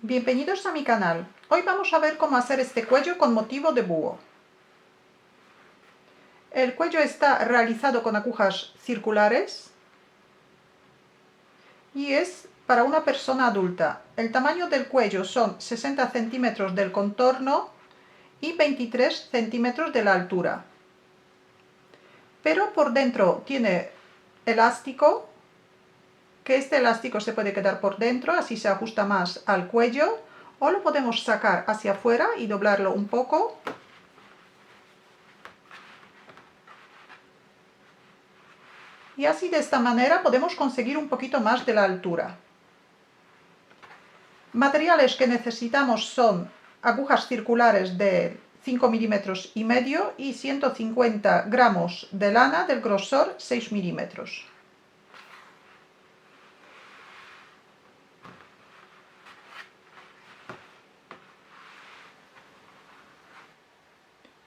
Bienvenidos a mi canal. Hoy vamos a ver cómo hacer este cuello con motivo de búho. El cuello está realizado con agujas circulares y es para una persona adulta. El tamaño del cuello son 60 centímetros del contorno y 23 centímetros de la altura. Pero por dentro tiene elástico, que este elástico se puede quedar por dentro, así se ajusta más al cuello, o lo podemos sacar hacia afuera y doblarlo un poco. Y así de esta manera podemos conseguir un poquito más de la altura. Materiales que necesitamos son agujas circulares de 5 milímetros y medio y 150 gramos de lana del grosor 6 milímetros.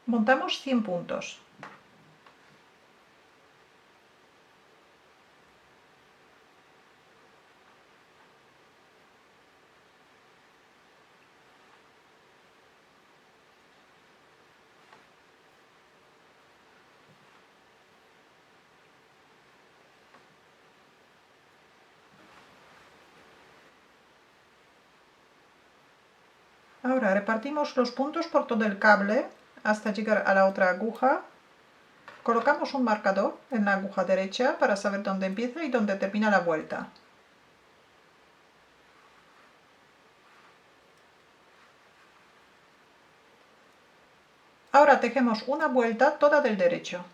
Montamos 100 puntos. Ahora repartimos los puntos por todo el cable hasta llegar a la otra aguja. Colocamos un marcador en la aguja derecha para saber dónde empieza y dónde termina la vuelta. Ahora tejemos una vuelta toda del derecho.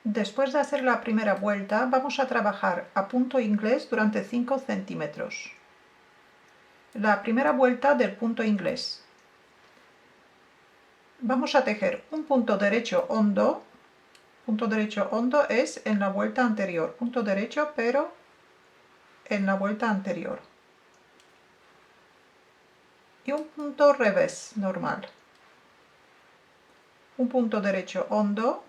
Después de hacer la primera vuelta, vamos a trabajar a punto inglés durante 5 centímetros. La primera vuelta del punto inglés. Vamos a tejer un punto derecho hondo. Punto derecho hondo es en la vuelta anterior. Punto derecho, pero en la vuelta anterior. Y un punto revés normal. Un punto derecho hondo.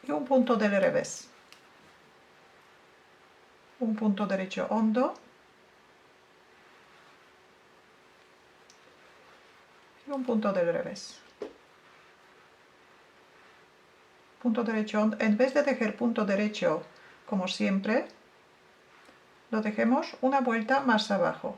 Y un punto del revés. Un punto derecho hondo. Y un punto del revés. Punto derecho hondo. En vez de tejer punto derecho como siempre, lo tejemos una vuelta más abajo.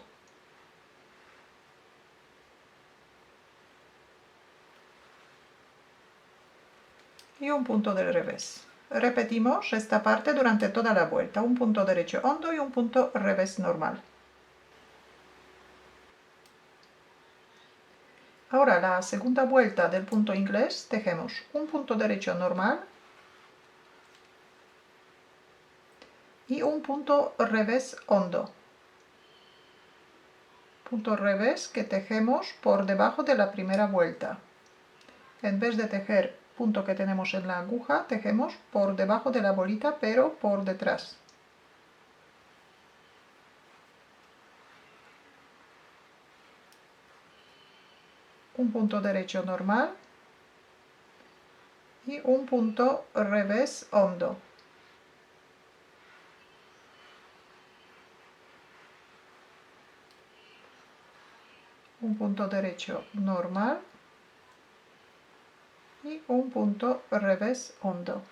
Y un punto del revés. Repetimos esta parte durante toda la vuelta, un punto derecho hondo y un punto revés normal. Ahora la segunda vuelta del punto inglés tejemos un punto derecho normal y un punto revés hondo. Punto revés que tejemos por debajo de la primera vuelta. En vez de tejer punto que tenemos en la aguja, tejemos por debajo de la bolita pero por detrás. Un punto derecho normal y un punto revés hondo. Un punto derecho normal y un punto revés hondo.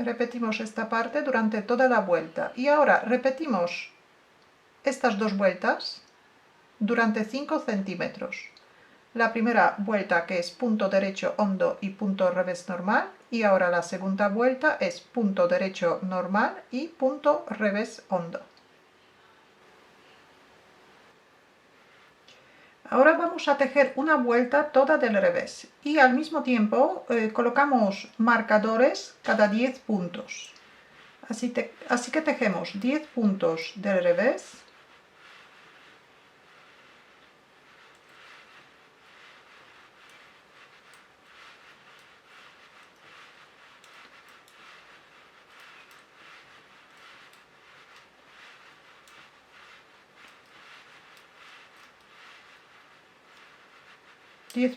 Repetimos esta parte durante toda la vuelta. Y ahora repetimos estas dos vueltas durante 5 centímetros. La primera vuelta, que es punto derecho hondo y punto revés normal, y ahora la segunda vuelta es punto derecho normal y punto revés hondo. Ahora vamos a tejer una vuelta toda del revés y al mismo tiempo colocamos marcadores cada 10 puntos. Así que tejemos 10 puntos del revés,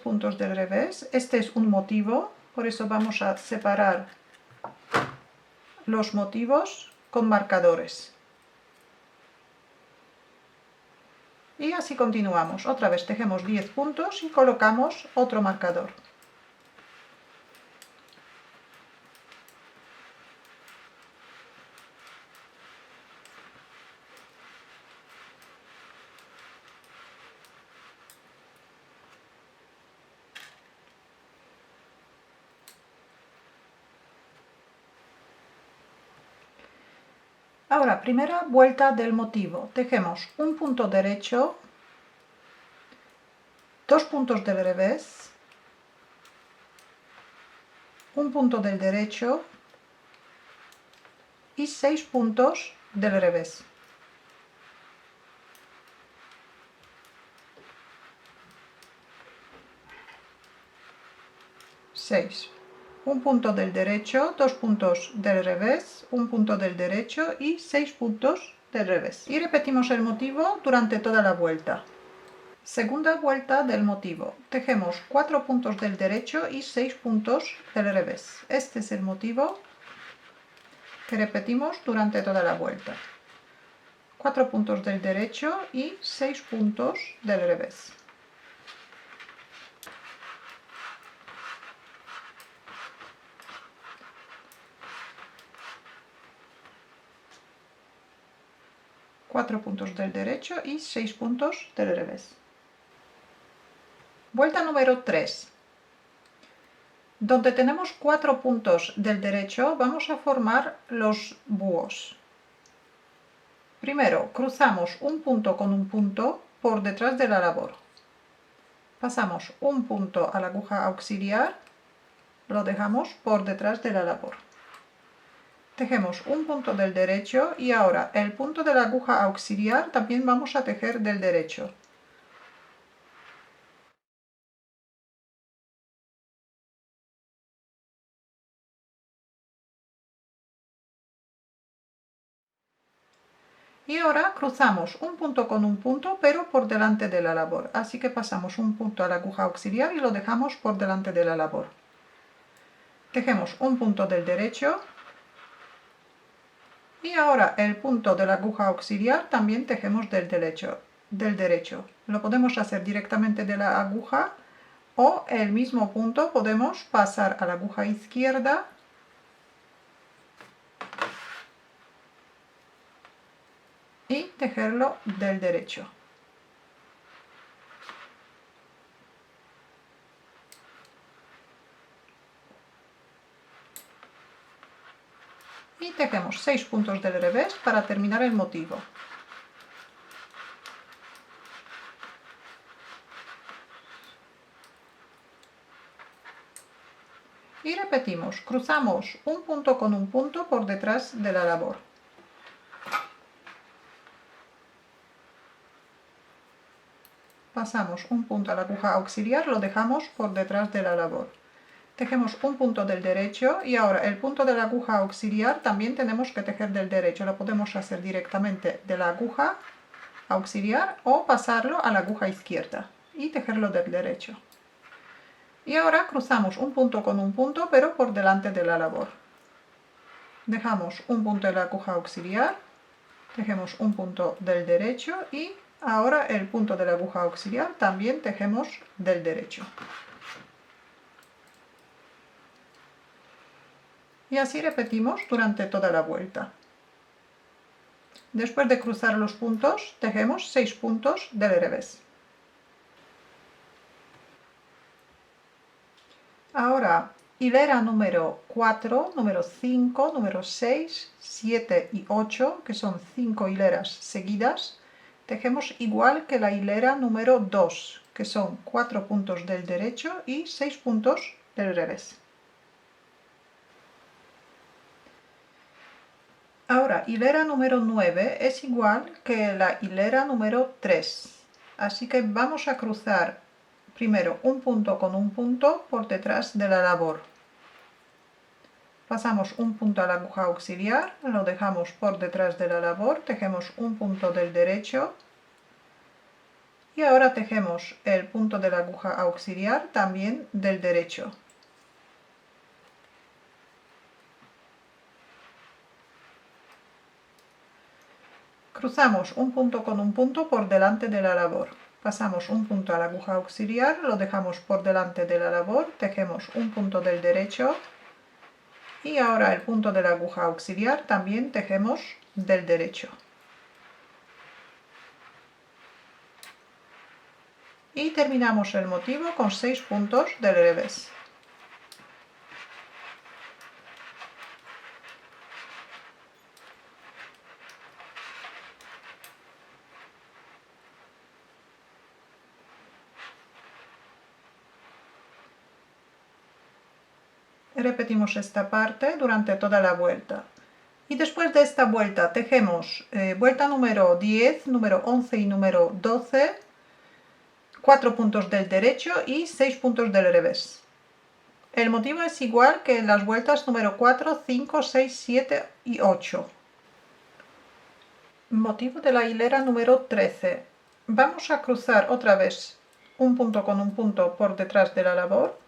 puntos del revés. Este es un motivo, por eso vamos a separar los motivos con marcadores. Y así continuamos. Otra vez tejemos 10 puntos y colocamos otro marcador. Ahora, primera vuelta del motivo. Tejemos un punto derecho, 2 puntos del revés, un punto del derecho y 6 puntos del revés. 6. Un punto del derecho, 2 puntos del revés, un punto del derecho y 6 puntos del revés. Y repetimos el motivo durante toda la vuelta. Segunda vuelta del motivo. Tejemos 4 puntos del derecho y 6 puntos del revés. Este es el motivo que repetimos durante toda la vuelta. 4 puntos del derecho y 6 puntos del revés. Cuatro puntos del derecho y 6 puntos del revés. Vuelta número 3. Donde tenemos 4 puntos del derecho vamos a formar los búhos. Primero cruzamos un punto con un punto por detrás de la labor. Pasamos un punto a la aguja auxiliar, lo dejamos por detrás de la labor. Tejemos un punto del derecho y ahora el punto de la aguja auxiliar también vamos a tejer del derecho. Y ahora cruzamos un punto con un punto, pero por delante de la labor. Así que pasamos un punto a la aguja auxiliar y lo dejamos por delante de la labor. Tejemos un punto del derecho. Y ahora el punto de la aguja auxiliar también tejemos del derecho. Lo podemos hacer directamente de la aguja o el mismo punto podemos pasar a la aguja izquierda y tejerlo del derecho. Y tejemos 6 puntos del revés para terminar el motivo. Y repetimos, cruzamos un punto con un punto por detrás de la labor. Pasamos un punto a la aguja auxiliar, lo dejamos por detrás de la labor. Tejemos un punto del derecho y ahora el punto de la aguja auxiliar también tenemos que tejer del derecho. Lo podemos hacer directamente de la aguja auxiliar o pasarlo a la aguja izquierda y tejerlo del derecho. Y ahora cruzamos un punto con un punto, pero por delante de la labor. Dejamos un punto de la aguja auxiliar, tejemos un punto del derecho y ahora el punto de la aguja auxiliar también tejemos del derecho. Y así repetimos durante toda la vuelta. Después de cruzar los puntos, tejemos 6 puntos del revés. Ahora, hilera número 4, número 5, número 6, 7 y 8, que son 5 hileras seguidas, tejemos igual que la hilera número 2, que son 4 puntos del derecho y 6 puntos del revés. Ahora, hilera número 9 es igual que la hilera número 3, así que vamos a cruzar primero un punto con un punto por detrás de la labor. Pasamos un punto a la aguja auxiliar, lo dejamos por detrás de la labor, tejemos un punto del derecho y ahora tejemos el punto de la aguja auxiliar también del derecho. Cruzamos un punto con un punto por delante de la labor. Pasamos un punto a la aguja auxiliar, lo dejamos por delante de la labor, tejemos un punto del derecho y ahora el punto de la aguja auxiliar también tejemos del derecho. Y terminamos el motivo con 6 puntos del revés. Repetimos esta parte durante toda la vuelta. Y después de esta vuelta tejemos vuelta número 10, número 11 y número 12, 4 puntos del derecho y 6 puntos del revés. El motivo es igual que en las vueltas número 4, 5, 6, 7 y 8. Motivo de la hilera número 13. Vamos a cruzar otra vez un punto con un punto por detrás de la labor.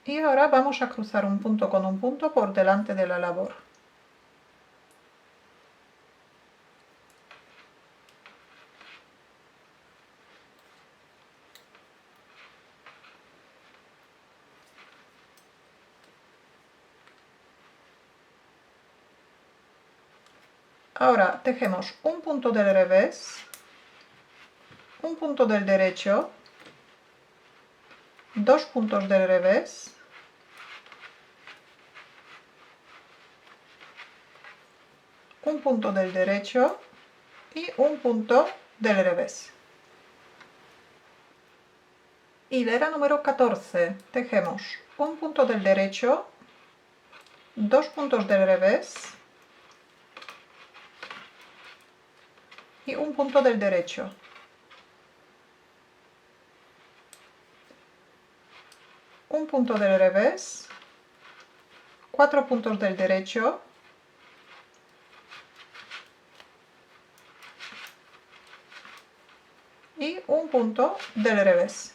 Y ahora vamos a cruzar un punto con un punto por delante de la labor. Ahora tejemos un punto del revés, un punto del derecho, 2 puntos del revés, un punto del derecho y un punto del revés. Hilera número 14. Tejemos un punto del derecho, 2 puntos del revés y un punto del derecho. Un punto del revés, 4 puntos del derecho y un punto del revés.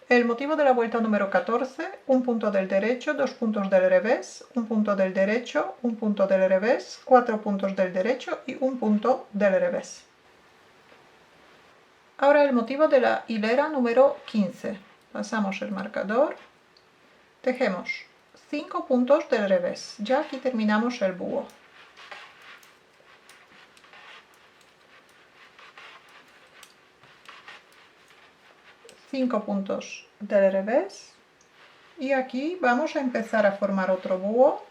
El motivo de la vuelta número 14, un punto del derecho, 2 puntos del revés, un punto del derecho, un punto del revés, 4 puntos del derecho y un punto del revés. Ahora el motivo de la hilera número 15. Pasamos el marcador, tejemos 5 puntos del revés. Ya aquí terminamos el búho. Cinco puntos del revés y aquí vamos a empezar a formar otro búho,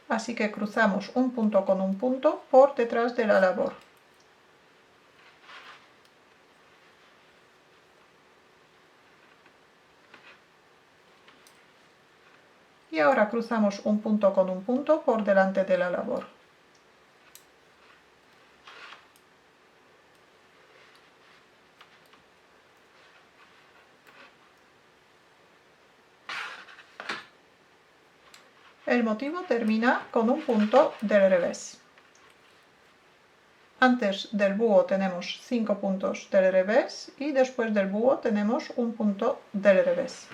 así que cruzamos un punto con un punto por detrás de la labor. Y ahora cruzamos un punto con un punto por delante de la labor. El motivo termina con un punto del revés. Antes del búho tenemos 5 puntos del revés y después del búho tenemos un punto del revés.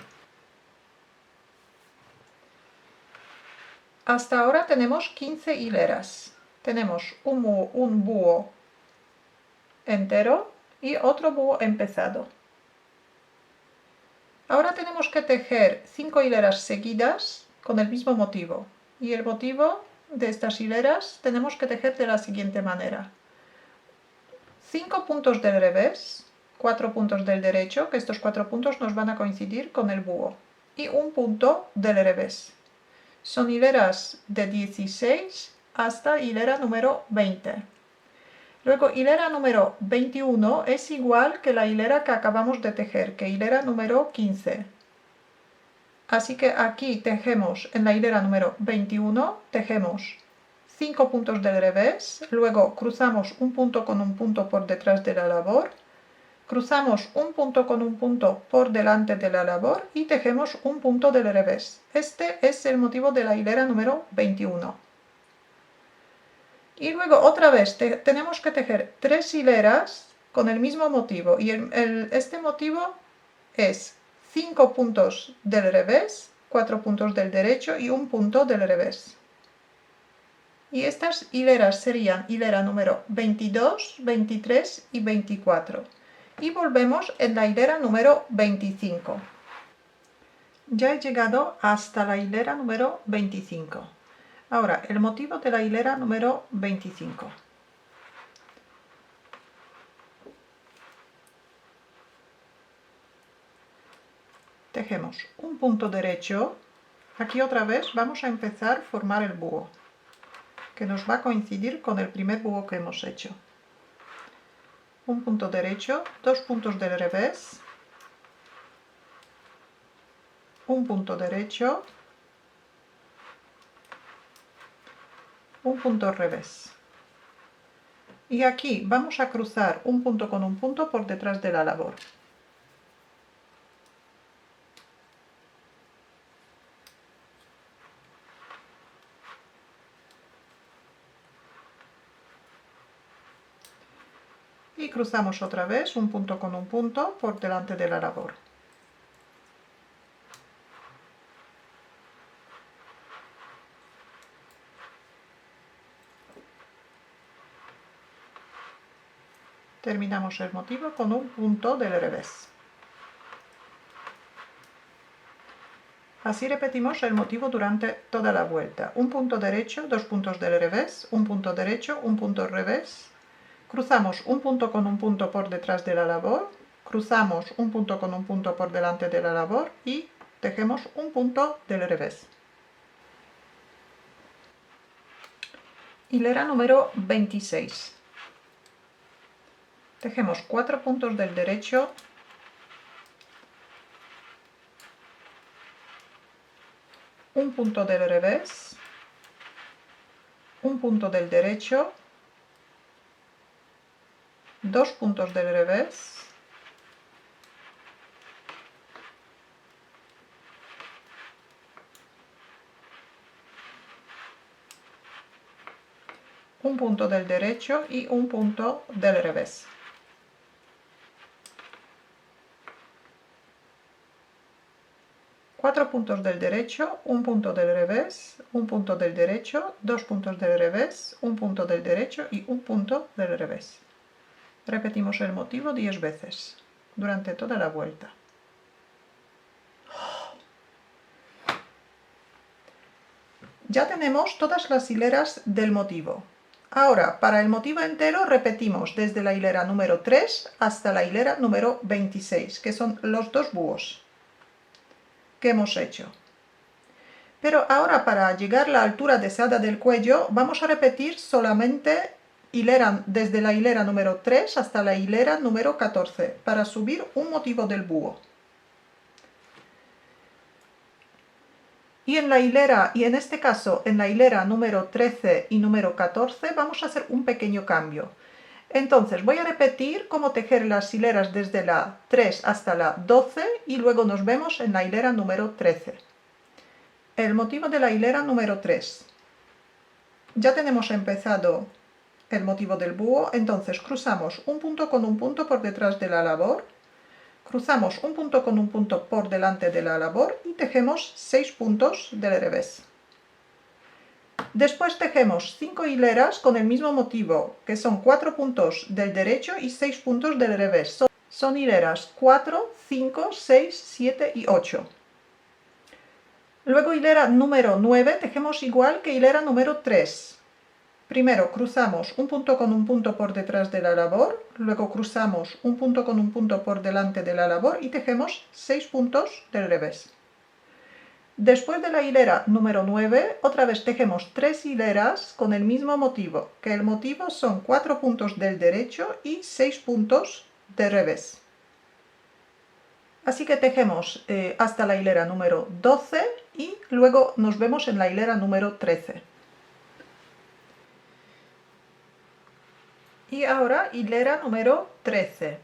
Hasta ahora tenemos 15 hileras. Tenemos un búho entero y otro búho empezado. Ahora tenemos que tejer 5 hileras seguidas con el mismo motivo. Y el motivo de estas hileras tenemos que tejer de la siguiente manera. 5 puntos del revés, 4 puntos del derecho, que estos 4 puntos nos van a coincidir con el búho, y un punto del revés. Son hileras de 16 hasta hilera número 20. Luego, hilera número 21 es igual que la hilera que acabamos de tejer, que hilera número 15. Así que aquí tejemos en la hilera número 21, tejemos 5 puntos del revés, luego cruzamos un punto con un punto por detrás de la labor, cruzamos un punto con un punto por delante de la labor y tejemos un punto del revés. Este es el motivo de la hilera número 21. Y luego otra vez tenemos que tejer 3 hileras con el mismo motivo y este motivo es 5 puntos del revés, 4 puntos del derecho y un punto del revés. Y estas hileras serían hilera número 22, 23 y 24. Y volvemos en la hilera número 25. Ya he llegado hasta la hilera número 25. Ahora, el motivo de la hilera número 25. Tejemos un punto derecho. Aquí otra vez vamos a empezar a formar el búho, que nos va a coincidir con el primer búho que hemos hecho. Un punto derecho, 2 puntos del revés, un punto derecho, un punto revés. Y aquí vamos a cruzar un punto con un punto por detrás de la labor. Y cruzamos otra vez un punto con un punto por delante de la labor. Terminamos el motivo con un punto del revés. Así repetimos el motivo durante toda la vuelta. Un punto derecho, 2 puntos del revés, un punto derecho, un punto revés. Cruzamos un punto con un punto por detrás de la labor, cruzamos un punto con un punto por delante de la labor y tejemos un punto del revés. Hilera número 26. Tejemos 4 puntos del derecho, un punto del revés, un punto del derecho, 2 puntos del revés, un punto del derecho y un punto del revés. Cuatro puntos del derecho, un punto del revés, un punto del derecho, 2 puntos del revés, un punto del derecho y un punto del revés. Repetimos el motivo 10 veces durante toda la vuelta. Ya tenemos todas las hileras del motivo. Ahora, para el motivo entero repetimos desde la hilera número 3 hasta la hilera número 26, que son los 2 búhos que hemos hecho. Pero ahora, para llegar a la altura deseada del cuello, vamos a repetir solamente desde la hilera número 3 hasta la hilera número 14 para subir un motivo del búho. Y en este caso, en la hilera número 13 y número 14, vamos a hacer un pequeño cambio. Entonces, voy a repetir cómo tejer las hileras desde la 3 hasta la 12 y luego nos vemos en la hilera número 13. El motivo de la hilera número 3. Ya tenemos empezado el motivo del búho, entonces cruzamos un punto con un punto por detrás de la labor, cruzamos un punto con un punto por delante de la labor y tejemos 6 puntos del revés. Después tejemos 5 hileras con el mismo motivo, que son 4 puntos del derecho y 6 puntos del revés. Son hileras 4, 5, 6, 7 y 8. Luego hilera número 9, tejemos igual que hilera número 3. Primero cruzamos un punto con un punto por detrás de la labor, luego cruzamos un punto con un punto por delante de la labor y tejemos 6 puntos del revés. Después de la hilera número 9, otra vez tejemos 3 hileras con el mismo motivo, que el motivo son 4 puntos del derecho y 6 puntos del revés. Así que tejemos hasta la hilera número 12 y luego nos vemos en la hilera número 13. Y ahora hilera número 13.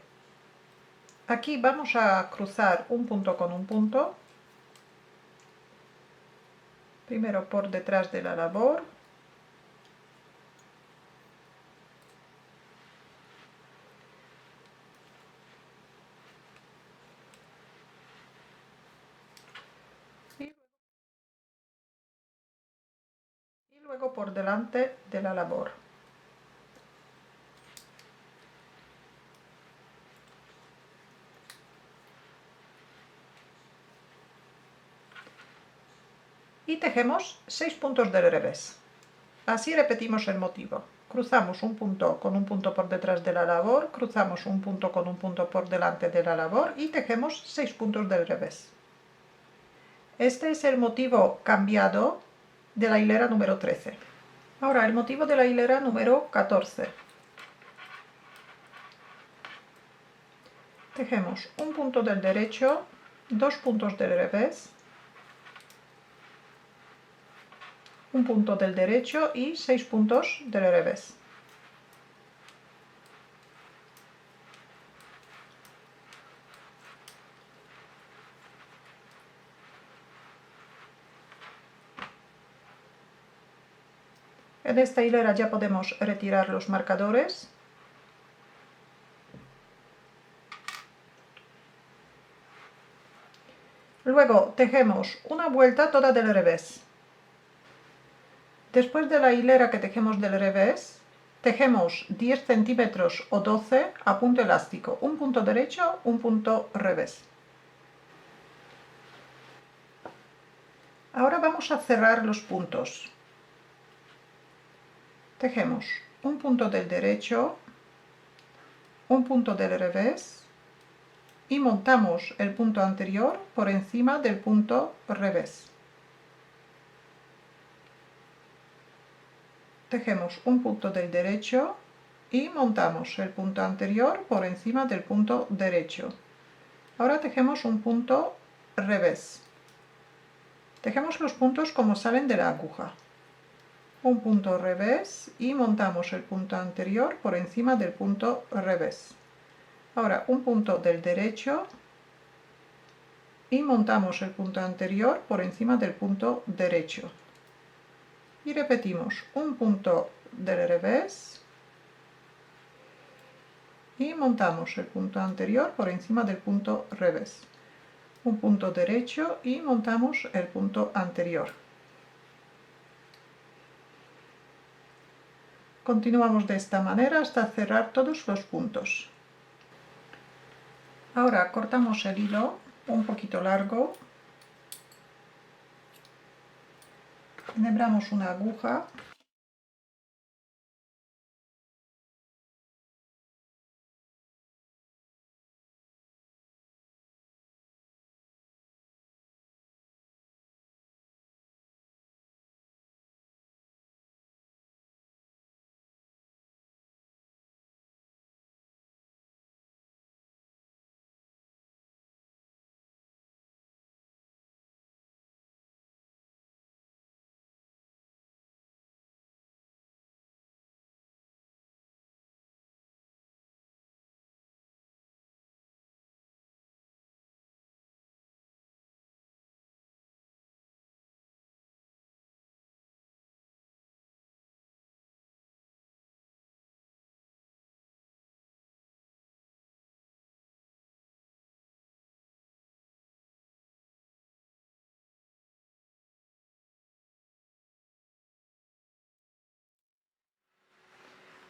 Aquí vamos a cruzar un punto con un punto. Primero por detrás de la labor. Y luego por delante de la labor. Y tejemos 6 puntos del revés. Así repetimos el motivo. Cruzamos un punto con un punto por detrás de la labor, cruzamos un punto con un punto por delante de la labor y tejemos 6 puntos del revés. Este es el motivo cambiado de la hilera número 13. Ahora el motivo de la hilera número 14. Tejemos un punto del derecho, 2 puntos del revés, un punto del derecho y 6 puntos del revés. En esta hilera ya podemos retirar los marcadores. Luego tejemos una vuelta toda del revés. Después de la hilera que tejemos del revés, tejemos 10 centímetros o 12 a punto elástico, un punto derecho, un punto revés. Ahora vamos a cerrar los puntos. Tejemos un punto del derecho, un punto del revés y montamos el punto anterior por encima del punto revés. Tejemos un punto del derecho y montamos el punto anterior por encima del punto derecho. Ahora tejemos un punto revés. Tejemos los puntos como salen de la aguja. Un punto revés y montamos el punto anterior por encima del punto revés. Ahora un punto del derecho y montamos el punto anterior por encima del punto derecho. Y repetimos un punto del revés y montamos el punto anterior por encima del punto revés. Un punto derecho y montamos el punto anterior. Continuamos de esta manera hasta cerrar todos los puntos. Ahora cortamos el hilo un poquito largo, enhebramos una aguja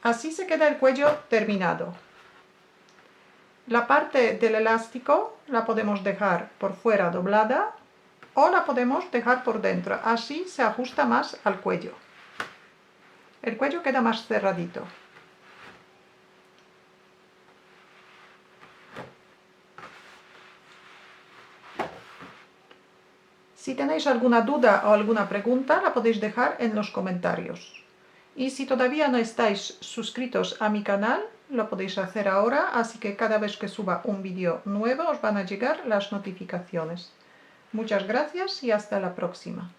Así se queda el cuello terminado. La parte del elástico la podemos dejar por fuera doblada o la podemos dejar por dentro, así se ajusta más al cuello. El cuello queda más cerradito. Si tenéis alguna duda o alguna pregunta, la podéis dejar en los comentarios. Y si todavía no estáis suscritos a mi canal, lo podéis hacer ahora, así que cada vez que suba un vídeo nuevo os van a llegar las notificaciones. Muchas gracias y hasta la próxima.